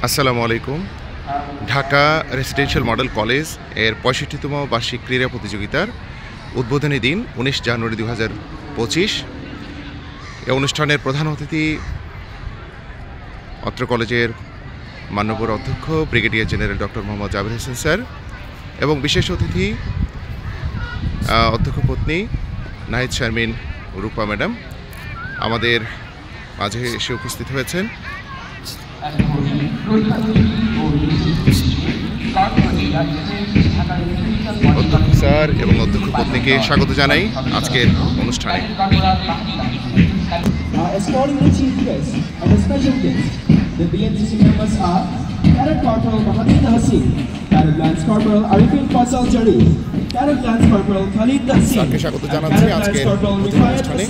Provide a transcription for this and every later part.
আসসালামু আলাইকুম। Dhaka residential model college এর ৬৫তম বার্ষিক ক্রীড়া প্রতিযোগিতার উদ্বোধনী দিন ১৯ জানুয়ারি ২০২৫। এই অনুষ্ঠানের প্রধান অতিথি অত্র কলেজের মাননীয় অধ্যক্ষ brigadier general doctor Mohammad Jaber Hossain sir এবং বিশেষ অতিথি অধ্যক্ষ পত্নী নাহিদ শারমিন রূপা ম্যাডাম আমাদের মাঝে এসে উপস্থিত হয়েছেন। অধ্যক্ষ স্যার এবং অধ্যক্ষ পত্নীকে স্বাগত জানাই আজকের অনুষ্ঠানে। স্যারকে স্বাগত জানাচ্ছি আজকের অনুষ্ঠানে।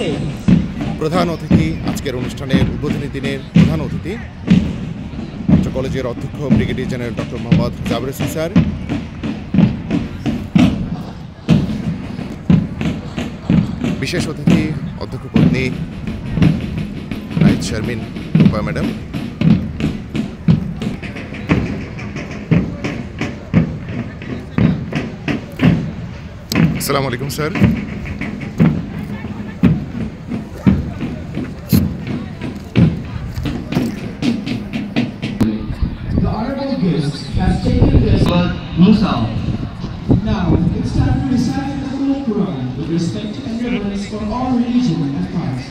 প্রধান অতিথি আজকের অনুষ্ঠানের উদ্বোধনী দিনের প্রধান অতিথি কলেজের অধ্যক্ষ brigadier general doctor Mohammad Jaber Hossain sir, বিশেষ অতিথি অধ্যক্ষ পত্নী নাহিদ শারমিন রূপা ম্যাডাম, আসসালামু আলাইকুম sir. Musa. Now, it's time to recite the Holy Quran with respect and reverence for all religion and faiths.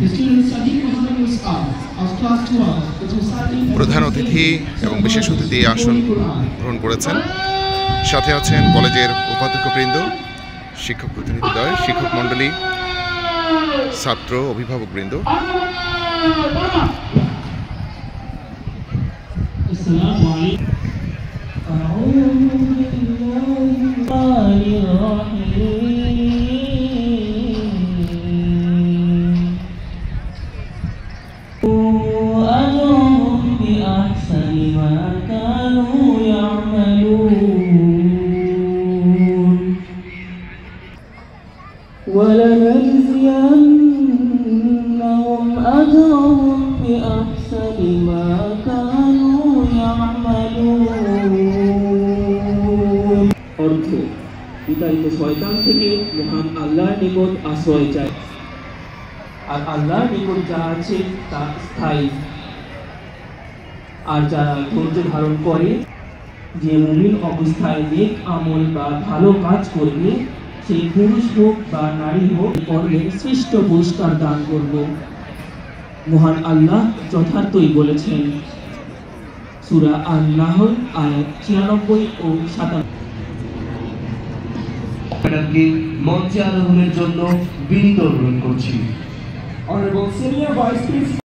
The student Sadiq Muhammad Musa of class 12 is reciting. প্রধান অতিথি এবং বিশেষ অতিথি আসন গ্রহণ করেছেন। সাথে আছেন কলেজের উপাধ্যক্ষবৃন্দ, শিক্ষক প্রতিনিধিদ্বয়, শিক্ষক মণ্ডলী, ছাত্র অভিভাবকবৃন্দ। ولنجزينهم أجرهم بأحسن ما كانوا يعملون। অর্থ বিতাড়িত শয়তান থেকে মহান আল্লাহর নিকট আশ্রয় চাই, আর আল্লাহর নিকট যা আছে তা স্থায়ী। আর যারা ধৈর্য ধারণ করে, যে মুমিন অবস্থায় নেক আমল বা ভালো কাজ করবে, সেই পুরুষ হোক বা নারী হোক, কর্মের শ্রেষ্ঠ পুরস্কার দান করব। মহান আল্লাহ যথার্থই বলেছেন। সূরা আন-নাহল আয়াত ৯৬ ও ৯৭। মঞ্চে আরোহণের জন্য বিনীত অনুরোধ করছি। Honorable Senior Vice Principal